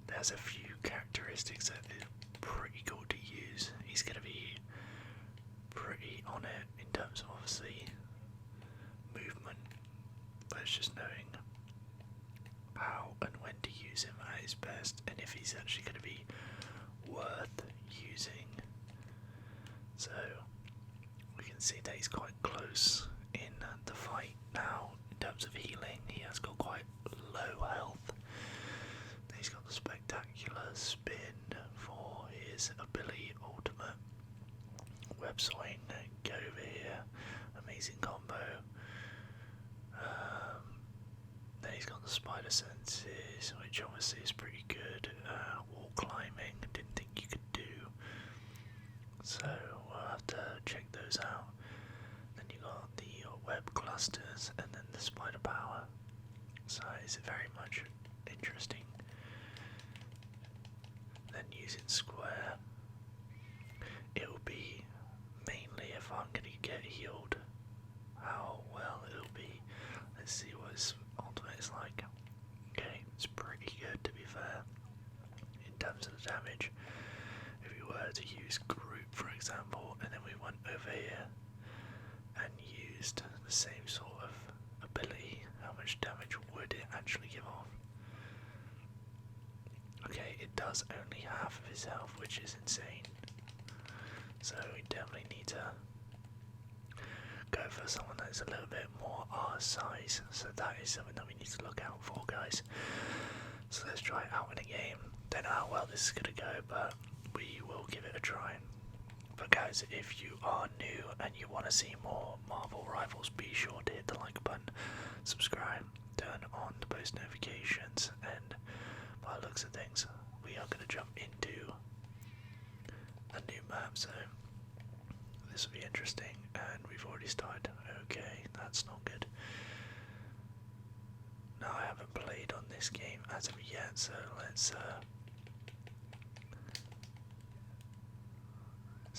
there's a few characteristics that are pretty cool to use. He's going to be pretty on it in terms of obviously movement, but it's just knowing how and when to use him at his best, and if he's actually going to be worth using. So we can see that he's quite close in the fight now. In terms of healing, he has got quite low health. He's got the spectacular spin for his ability ultimate. Web swing, go over here, amazing combo. Then he's got the spider senses, which obviously is pretty good. Wall climbing, didn't think you could do. So we'll have to check those out. Then you got the web clusters and then the spider power. So it's very much interesting. Then using square, it will be mainly if I'm going to get healed, how well it'll be. Let's see what his ultimate is like. Okay, it's pretty good to be fair in terms of the damage. If we were to use group for example, and then we went over here and used the same sort of ability, how much damage would it actually give off? Okay, it does only half of his health, which is insane. So we definitely need to go for someone that's a little bit more our size. So that is something that we need to look out for, guys. So let's try it out in a game. Don't know how well this is going to go, but we will give it a try. But guys, if you are new and you want to see more Marvel Rivals, be sure to hit the like button, subscribe, turn on the post notifications, and by the looks of things, we are going to jump into a new map, so this will be interesting, and we've already started. Okay, that's not good. Now I haven't played on this game as of yet, so let's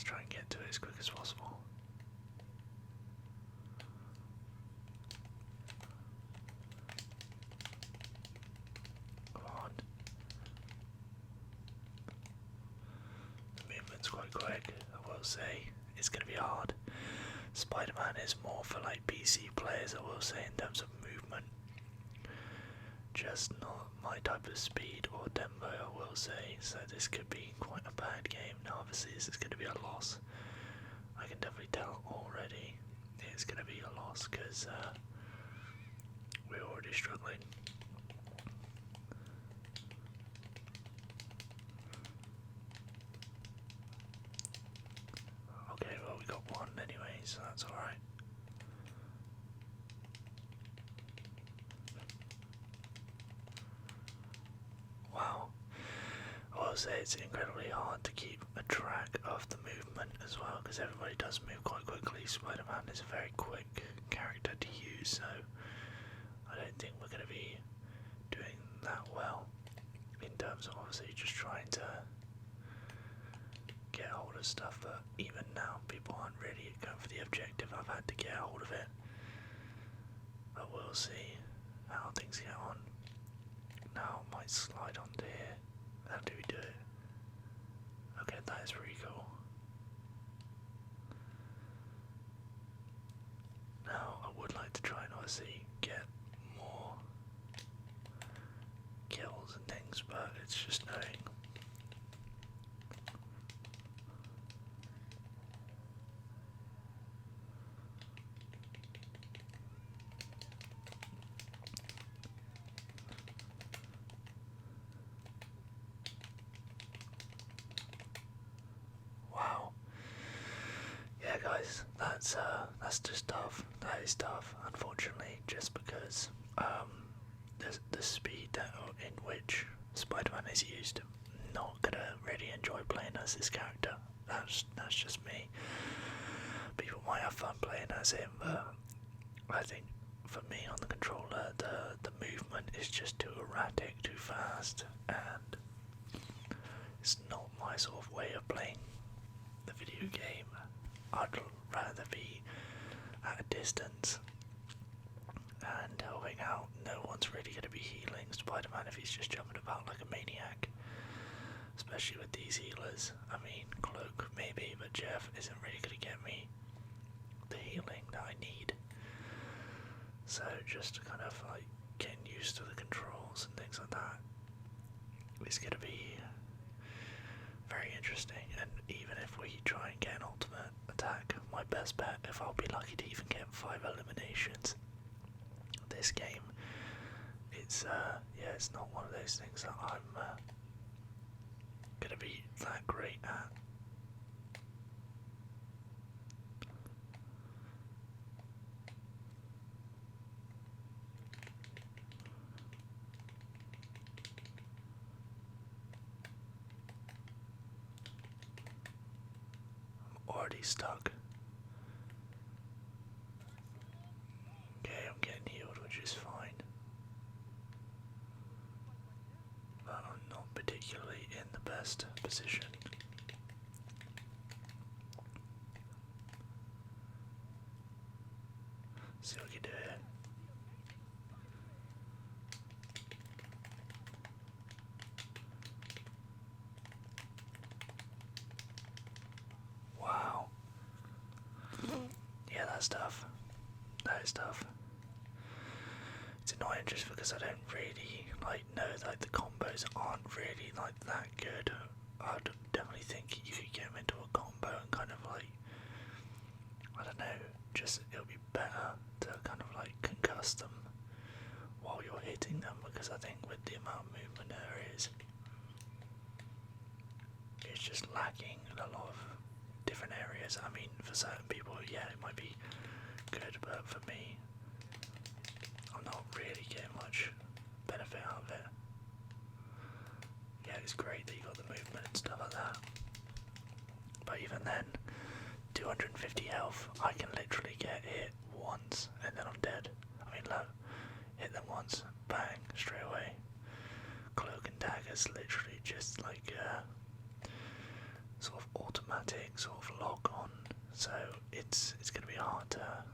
try and get to it as quick as possible. Come on. The movement's quite quick, I will say. It's going to be hard. Spider-Man is more for like PC players, I will say, in terms of movement. Just not my type of speed or tempo, I will say, so this could be quite a bad game. Now obviously this is going to be a loss. I can definitely tell already it's going to be a loss because we're already struggling. Okay, well we got one anyway, so that's alright. Wow. I will say it's incredibly hard to keep a track of the movement as well, because everybody does move quite quickly. Spider-Man is a very quick character to use, so I don't think we're going to be doing that well in terms of obviously just trying to get hold of stuff, but even now people aren't really going for the objective. I've had to get hold of it, but we'll see how things get on. Now I might slide onto here. How do we do it? Okay, that is pretty cool. Now I would like to try and obviously get more kills and things, but it's just knowing. Wow. Yeah, guys, that's just tough. That is tough, unfortunately, just because the speed in which Spider-Man is used. Not gonna really enjoy playing as this character. That's just me. People might have fun playing as him, but I think for me on the controller, the movement is just too erratic, too fast, and it's not my sort of way of playing the video game. I'd rather be at a distance and helping out. No one's really going to be healing Spider-Man if he's just jumping about like a maniac. especially with these healers. I mean, Cloak maybe, but Jeff isn't really going to get me the healing that I need. So just kind of like getting used to the controls and things like that is going to be very interesting. And even if we try and get an ultimate attack, my best bet, if I'll be lucky to even get 5 eliminations this game, it's yeah, it's not one of those things that I'm gonna be that great at. I'm already stuck. Okay, I'm getting healed, which is fine. But I'm not particularly in the best position. See what we can do here. Wow. Yeah, that's tough. That is tough. It's annoying just because I don't really know that the combos aren't really that good. I'd definitely think you could get them into a combo and kind of I don't know, just it'll be better to kind of concuss them while you're hitting them, because I think with the amount of movement there is, it's just lacking in a lot of different areas. I mean, for certain people, yeah, it might be good, but for me, I'm not really getting much benefit out of it. Yeah, it's great that you got the movement and stuff like that, but even then, 250 health, I can literally get hit once and then I'm dead. I mean, look, hit them once, bang, straight away. Cloak and daggers literally just sort of automatic, sort of lock on. So it's gonna be hard to.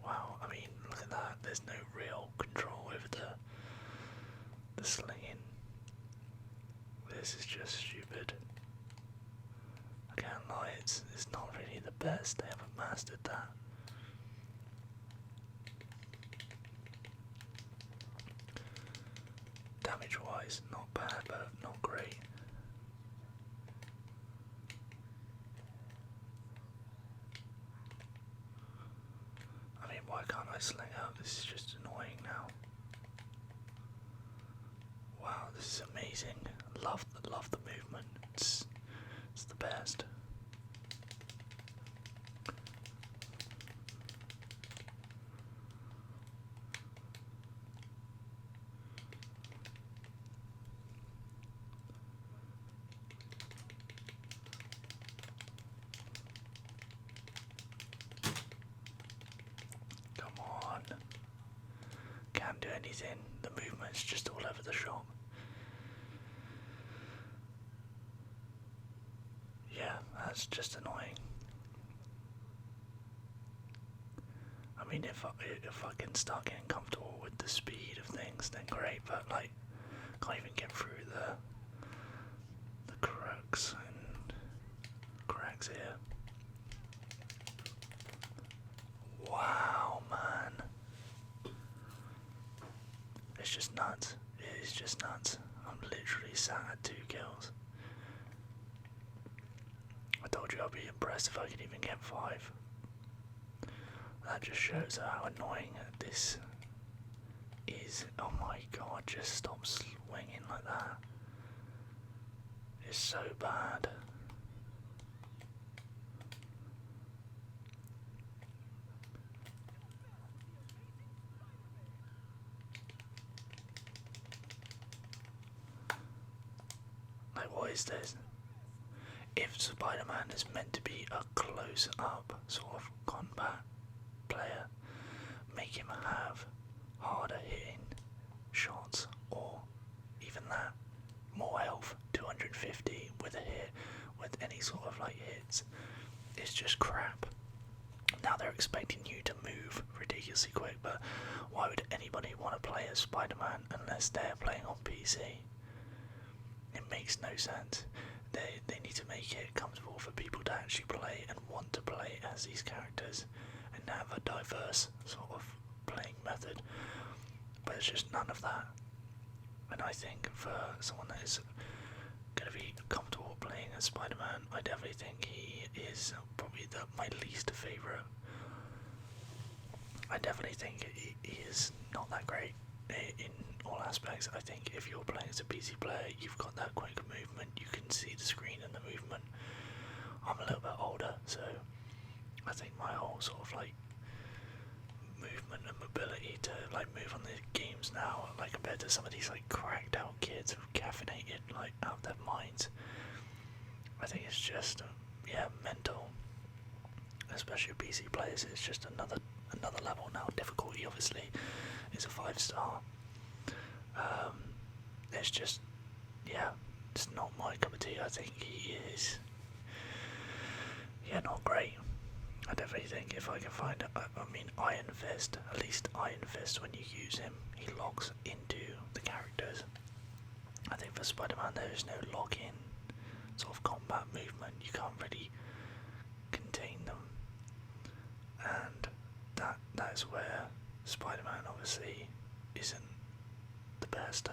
Wow, I mean, look at that. There's no real control over the slinging. This is just stupid. I can't lie, it's not really the best. They haven't mastered that. Damage wise, not bad, but not great. I mean, why can't I sling out? This is just annoying now. Wow, this is amazing. Love the movement. It's the best. Come on. Can't do anything. The movement's just all over the shop. Yeah, that's just annoying. I mean, if I can start getting comfortable with the speed of things, then great. But can't even get through the cracks here. Wow, man, it's just nuts. It is just nuts. I'm literally sat at 2 kills. I told you I'd be impressed if I could even get 5. That just shows how annoying this is. Oh my god, just stop swinging like that. It's so bad. What is this? If Spider-Man is meant to be a close-up sort of combat player, make him have harder hitting shots, or even that, more health, 250 with a hit, with any sort of hits. It's just crap. Now they're expecting you to move ridiculously quick, but why would anybody want to play as Spider-Man unless they're playing on PC? It makes no sense. they need to make it comfortable for people to actually play and want to play as these characters and have a diverse sort of playing method. But it's just none of that. And I think for someone that is going to be comfortable playing as Spider-Man, I definitely think he is probably my least favourite. I definitely think he is not that great in all aspects. I think if you're playing as a PC player, you've got that quick movement, you can see the screen and the movement. I'm a little bit older, so I think my whole sort of like movement and mobility to like move on the games now, like compared to some of these like cracked out kids who are caffeinated like out of their minds, I think it's just mental. Especially PC players, it's just another level now. Difficulty obviously is a 5-star. It's just it's not my cup of tea. I think he is not great. I definitely think if I can find it, I mean Iron Fist, at least Iron Fist when you use him, he locks into the characters. I think for Spider-Man there is no lock-in sort of combat movement, you can't really contain them. And that is where Spider-Man obviously isn't the best,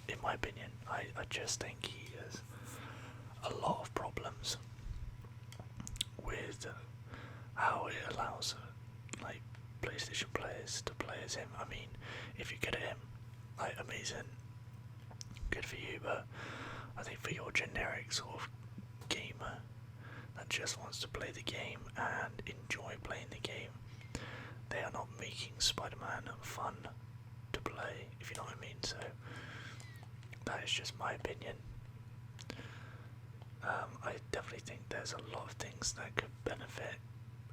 in my opinion. I just think he has a lot of problems with how it allows like PlayStation players to play as him. I mean, if you get at him, like amazing, good for you, but I think for your generic sort of gamer that just wants to play the game and enjoy playing the game, they are not making Spider-Man fun to play, if you know what I mean. So that is just my opinion. I definitely think there's a lot of things that could benefit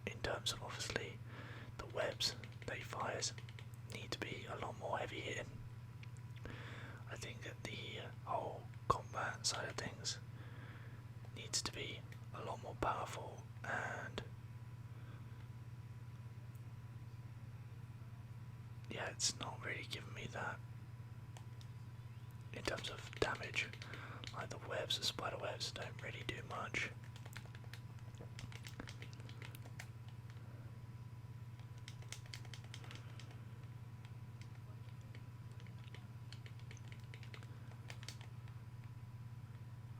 in terms of obviously the webs that he fires need to be a lot more heavy hitting. I think that the whole combat side of things needs to be a lot more powerful, and it's not really giving me that in terms of damage. Like the webs, the spider webs don't really do much.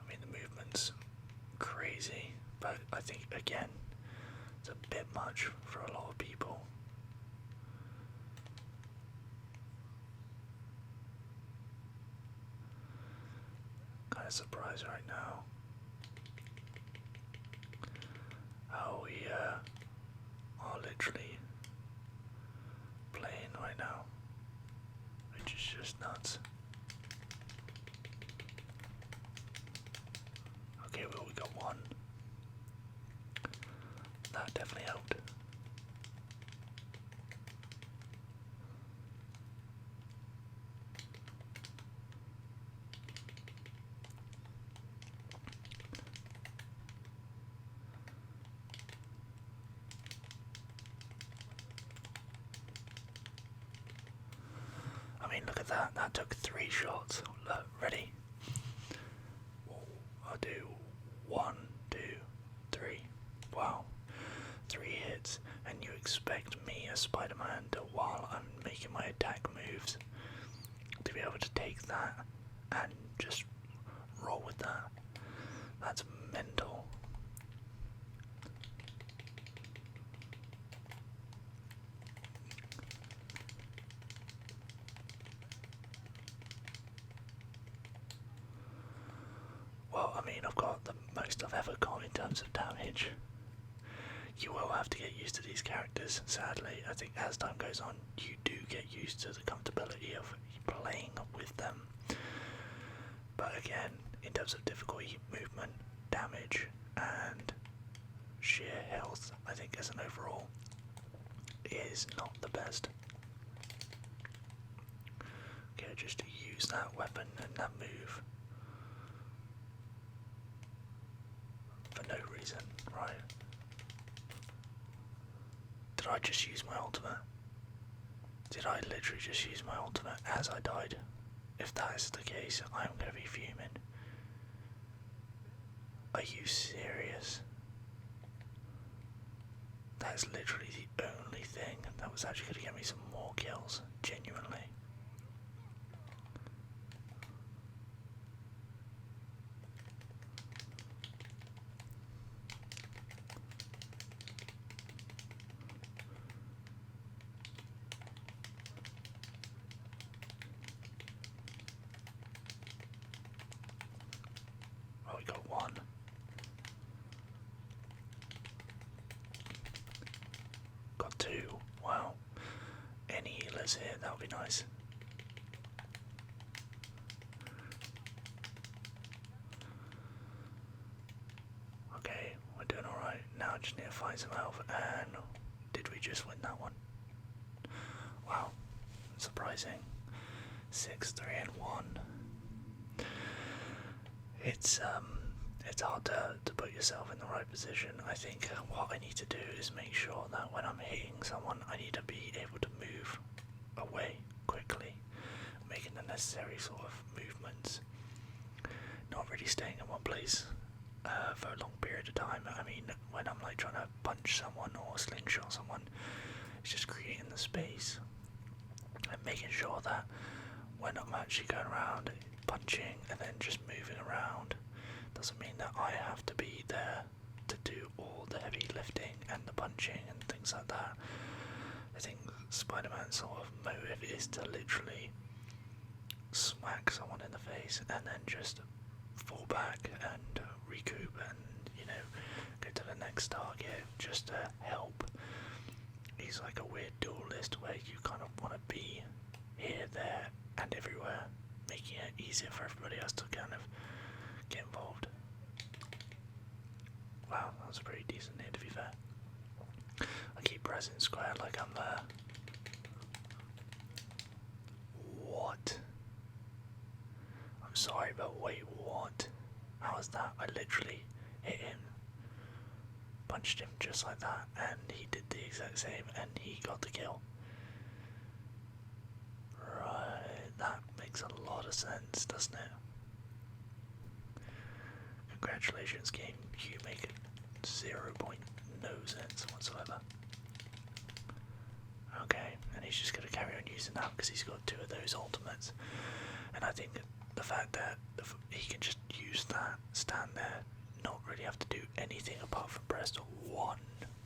I mean, the movement's crazy, but I think again it's a bit much for a lot of people. Kind of surprised right now how we are literally playing right now, which is just nuts. Okay, well, we got one. That definitely helped. I mean, look at that. That took 3 shots. Look, ready? I'll do 1, 2, 3. Wow. 3 hits. And you expect me as Spider-Man to, while I'm making my attack moves, to be able to take that and just roll with that. That's mental. Well, I mean, I've got the most I've ever got in terms of damage. You will have to get used to these characters, sadly. I think as time goes on, you do get used to the comfortability of playing with them. But again, in terms of difficulty, movement, damage, and sheer health, I think as an overall, is not the best. Okay, just to use that weapon and that move for no reason, right? Did I just use my ultimate? Did I literally just use my ultimate as I died? If that is the case, I'm going to be fuming. Are you serious? That's literally the only thing that was actually going to get me some more kills, genuinely. Oh, we got one. Got two. Wow. Any healers here, that would be nice. Okay, we're doing alright. Now I just need to find some health. And did we just win that one? Wow. Surprising. 6-3-1. It's hard to put yourself in the right position. I think what I need to do is make sure that when I'm hitting someone, I need to be able to move away quickly, making the necessary sort of movements, not really staying in one place for a long period of time. I mean, when I'm like trying to punch someone or slingshot someone, it's just creating the space and making sure that when I'm actually going around punching and then just moving around, doesn't mean that I have to be there to do all the heavy lifting and the punching and things like that. I think Spider-Man's sort of motive is to literally smack someone in the face and then just fall back and recoup and, you know, go to the next target just to help. He's like a weird duelist where you kind of want to be here, there and everywhere, making it easier for everybody else to kind of get involved. Wow, that was a pretty decent hit, to be fair. I keep pressing square like I'm there. What? I'm sorry, but wait, what? How was that? I literally hit him, punched him just like that, and he did the exact same, and he got the kill. Right, that makes a lot of sense, doesn't it? Congratulations, game. You make 0.no sense whatsoever. Okay, and he's just going to carry on using that because he's got two of those ultimates. And I think the fact that he can just use that, stand there, not really have to do anything apart from press one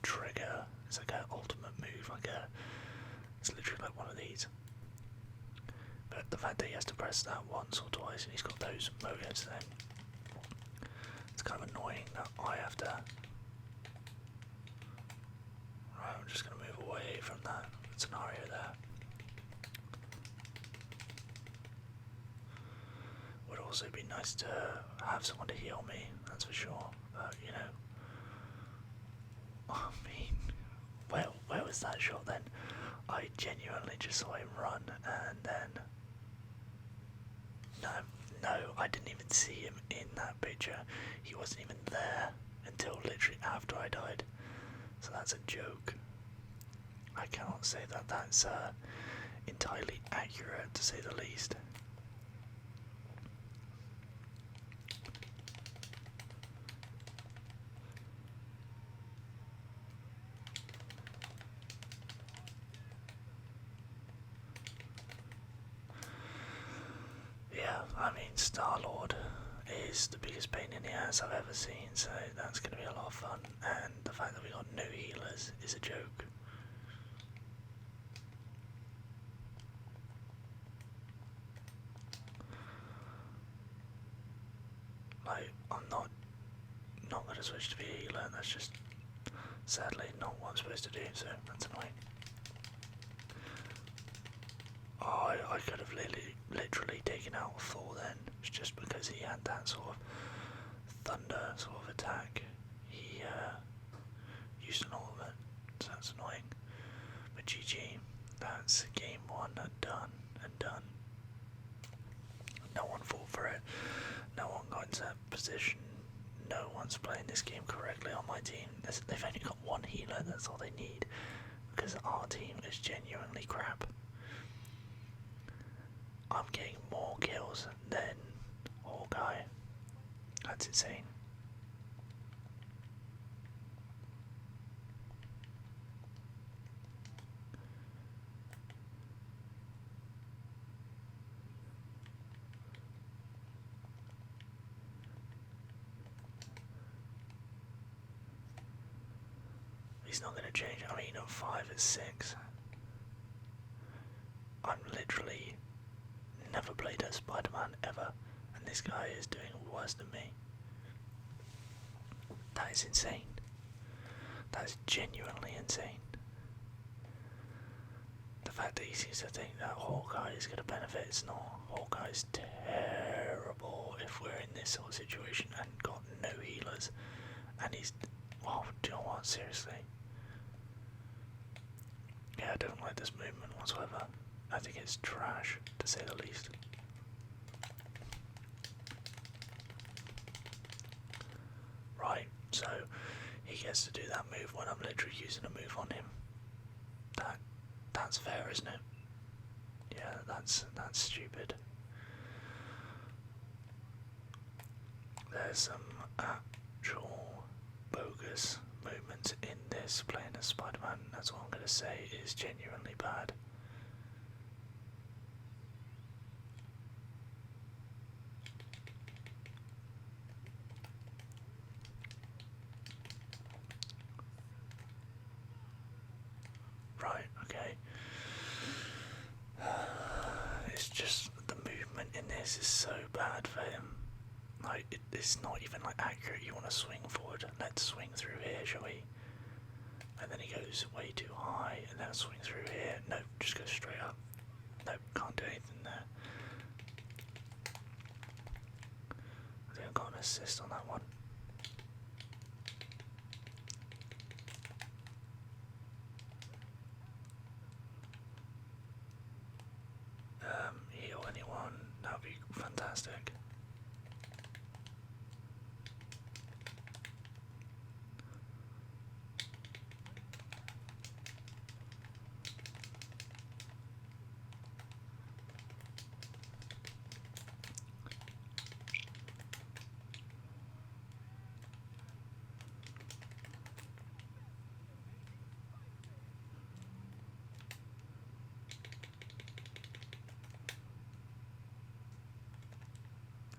trigger. It's like an ultimate move, it's literally like one of these. But the fact that he has to press that once or twice and he's got those motives, then it's kind of annoying that I have to. Right, I'm just going to move away from that scenario there. Would also be nice to have someone to heal me, that's for sure. But, you know, I mean, where was that shot then? I genuinely just saw him run and then. No, I didn't even see him in that picture. He wasn't even there until literally after I died. So that's a joke. I cannot say that that's entirely accurate, to say the least. Yeah, I mean, Star-Lord is the biggest pain in the ass I've ever seen, so that's going to be a lot of fun. And the fact that we got no healers is a joke. Like, I'm not going to switch to be a healer, that's just sadly not what I'm supposed to do, so that's annoying. Oh, I could have literally taken out Thor then, just because he had that sort of thunder sort of attack. He used an ultimate, so that's annoying. But GG, that's game one done and done. No one fought for it, no one got into that position, no one's playing this game correctly on my team. They've only got one healer, that's all they need, because our team is genuinely crap. I'm getting more kills than Hawkeye. That's insane. He's not going to change. I mean, at 5 at 6. I'm literally never played as Spider-Man ever, and this guy is doing worse than me. That is insane. That is genuinely insane. The fact that he seems to think that Hawkeye is going to benefit, it's not. Hawkeye's terrible if we're in this sort of situation and got no healers. And he's... well, do you know what? Seriously. Yeah, I don't like this movement whatsoever. I think it's trash, to say the least. Right, so he gets to do that move when I'm literally using a move on him. That's fair, isn't it? Yeah, that's stupid. There's some actual bogus movements in this playing as Spider-Man. That's what I'm going to say is genuinely bad. Right, okay. It's just the movement in this is so bad for him. Like, it's not even like accurate. You want to swing forward. Let's swing through here, shall we? And then he goes way too high, and then swing through here. No, just go straight up. No, can't do anything there. I think I got an assist on that one. Heal anyone, that would be fantastic.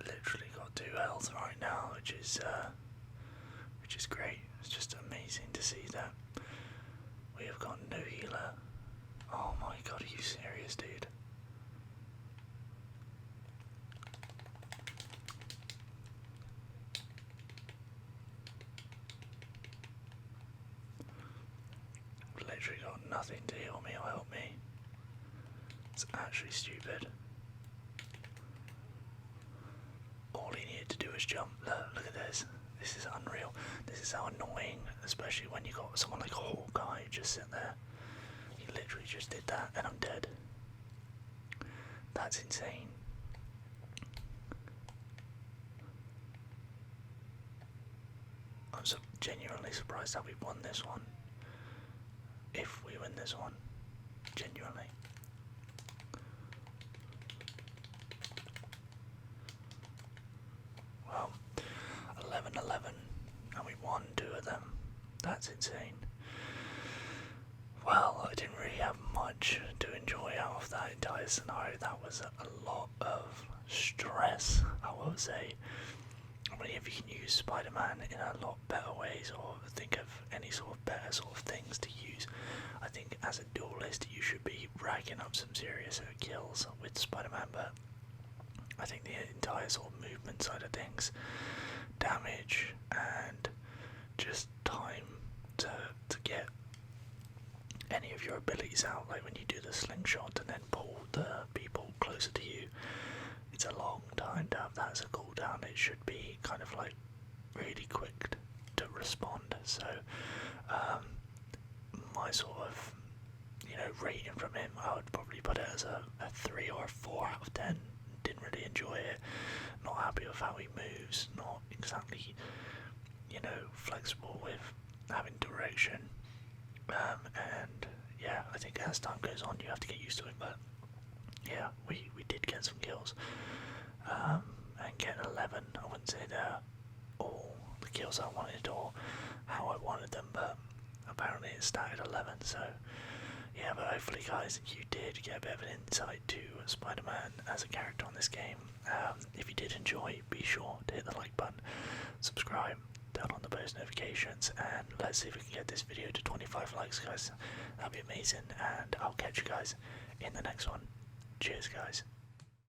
Literally got 2 health right now, which is great. It's just amazing to see that we have got no healer. Oh my god, are you serious, dude? Literally got nothing to heal me or help me. It's actually stupid. All he needed to do was jump. Look at this. This is unreal. This is how annoying, especially when you got someone like Hawkeye just sitting there. He literally just did that and I'm dead. That's insane. I'm so genuinely surprised that we won this one. If we win this one. Genuinely. Well, 11-11, and we won 2 of them. That's insane. Well, I didn't really have much to enjoy out of that entire scenario. That was a lot of stress, I will say. I mean, if you can use Spider-Man in a lot better ways, or think of any sort of better sort of things to use, I think as a duelist you should be racking up some serious kills with Spider-Man, but I think the entire sort of movement side of things, damage and just time to get any of your abilities out, like when you do the slingshot and then pull the people closer to you, it's a long time to have that as a cooldown. It should be kind of like really quick to respond. So my sort of rating from him, I would probably put it as a 3 or a 4 out of 10. Didn't really enjoy it. Not happy with how he moves. Not exactly flexible with having direction. And yeah, I think as time goes on you have to get used to it, but yeah, we did get some kills, and get 11. I wouldn't say they're all the kills I wanted or how I wanted them, but apparently it started 11, so yeah. But hopefully guys, you did get a bit of an insight to Spider-Man as a character on this game. If you did enjoy, be sure to hit the like button, subscribe, turn on the post post notifications, and let's see if we can get this video to 25 likes, guys. That'd be amazing, and I'll catch you guys in the next one. Cheers, guys.